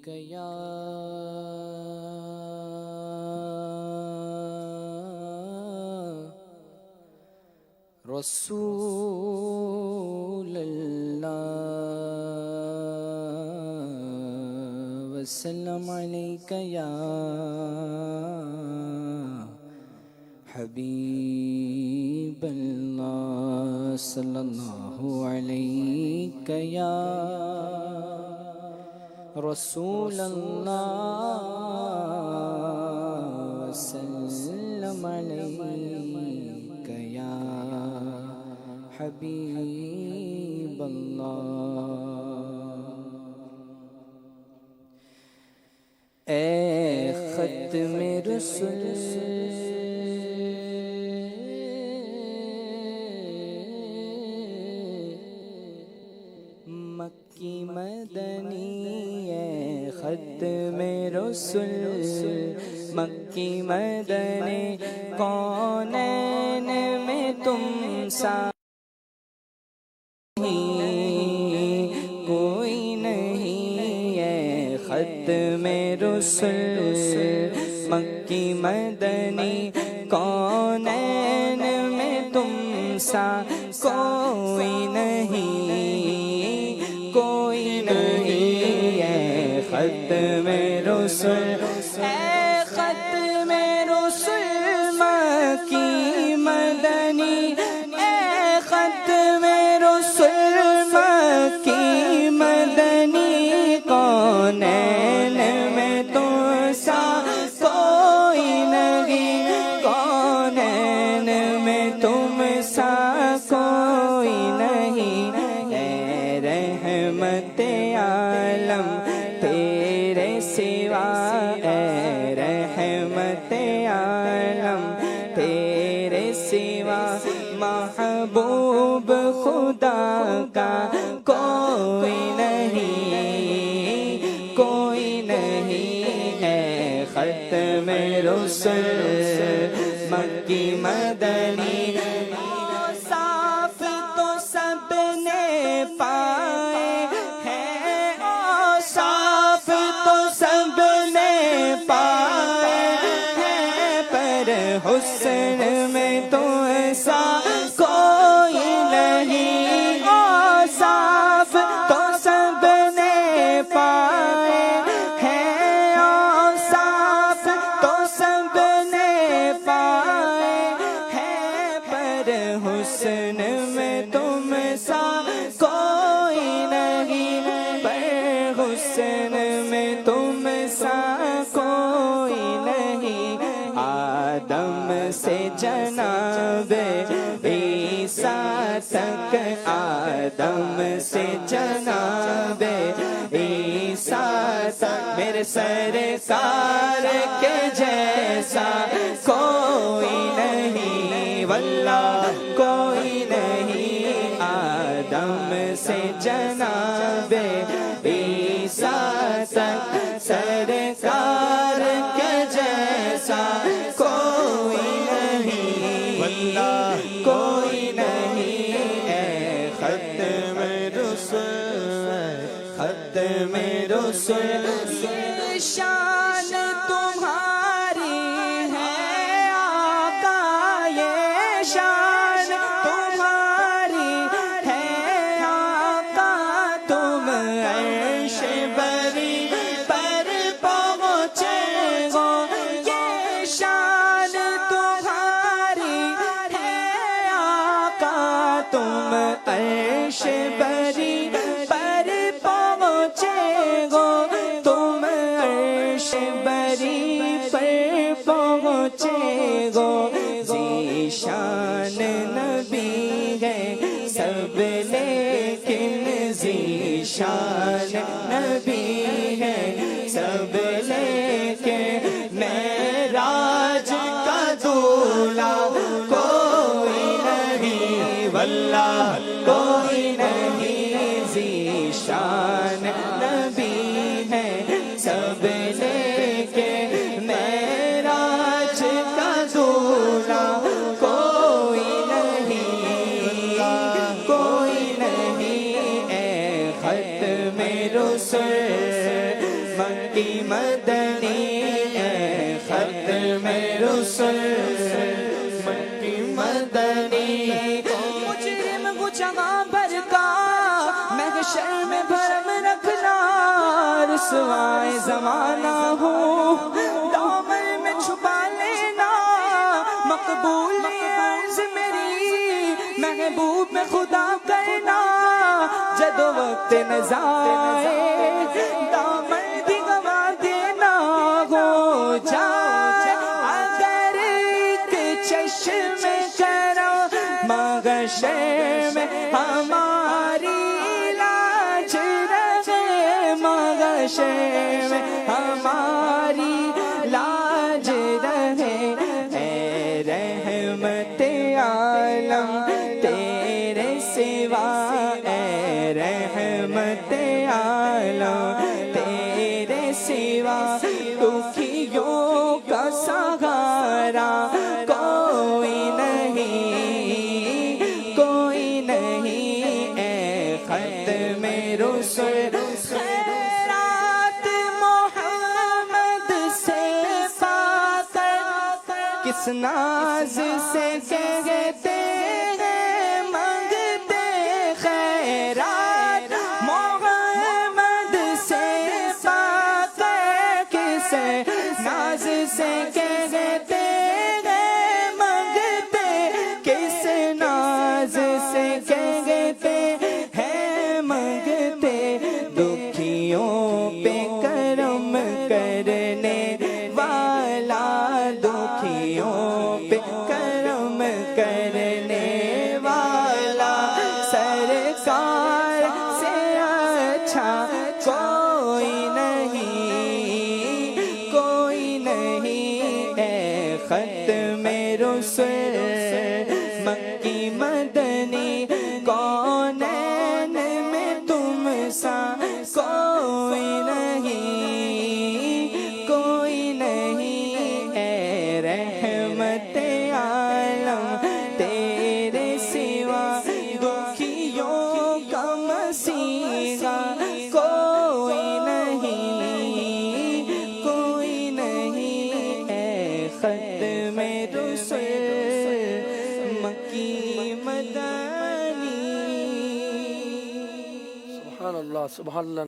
یا رسول اللہ وسلم علیک یا حبیب اللہ صلی اللہ علیک یا رسول اللہ وسلم علیک یا حبیب اللہ۔ اے ختم رسل مکی مدنی، اے ختم رسل مکی مدنی، کونین میں تم سا کوئی نہیں، اے ختم رسل مکی مدنی، کونین میں تم سا کوئی نہیں، کوئی نہیں، اے ختم رسل، اے ختم رسل مکی مدنی، اے ختم رسل مکی مدنی، کونین میں تو سا کوئی نہیں، کونین میں تم سا کوئی نہیں، اے رحمت عالم تیرے سوا، اے رحمت عالم تیرے سوا، محبوب خدا کا کوئی نہیں، کوئی نہیں، اے ختم رسل مکی مدنی، صاف تو سب نے پائے ہیں، صاف تو سب نے پائے ہیں، پر حسن میں تو ایسا کوئی نہیں، صاف تو سب نے پائے ہیں، صاف تو سب نے پائے ہیں، پر حسن میں تم سا کوئی نہیں، پر حسن میں تم سا کوئی نہیں، آدم سے جناب عیسیٰ تک، آدم سے جناب عیسیٰ تک، میرے سرکار کے جیسا کوئی نہیں، واللہ کوئی نہیں، آدم سے جناب عیسیٰ تک، سرکار کے جیسا کوئی نہیں، واللہ کوئی نہیں، اے ختم رسل، ختم رسل، یہ شان تمہاری ہے آقا، یہ شان تمہاری ہے آقا، تم عرش بری پر پہنچے ہو، یہ شان تمہاری ہے آقا، تم عرش بری پر پہنچے ہو، تم عرش بری پر پہنچے ہو، ذیشان نبی ہے سب لیکن ذیشان نبی ہے سب لیکن، معراج کا دولہ کوئی نہیں، واللہ کوئی نہیں، ذیشان نبی ہے سب لیکن، معراج کا دولہ کوئی نہیں، کوئی نہیں، اے ختم رسل مکی مدنی اے ختم رسل مکی مدنی مجرم کو جہاں بھر کا محشر میں بھرم رکھنا رسوائے زمانہ ہوں دامن میں چھپا لینا مقبول عرض میری محبوب میں خدا کرنا جد وقت نظائے دامن بھی گوا دینا ہو جائے اگر ایک چشم کرم محشر میں ہماری لاج رہے محشر میں ہماری لاج رہے اے رحمت عالم تیرے سوا اے رحمت عالم تیرے سوا دکھیوں کا سہارا کوئی نہیں اے ختم رسل خیرات محمد سے پا کر کس ناز سے کہتے ہیں مانگتے خیرات محمد سے پا کر کس ناز سے کہتے ہیں مانگتے کس ناز سے کہتے ہیں مانگتے دکھیوں پہ کرم کرنے والا دکھیوں پہ کرم کرنے والا سرکار سے اچھا کوئی نہیں اے ختم رسل مکی مدنی کونین میں تم سا کوئی نہیں اے رحمت عالم تیرے سوا دکھیوں کا مسیحا کوئی نہیں اے ختم رسل مکی مدنی سبحان اللہ سبحان اللہ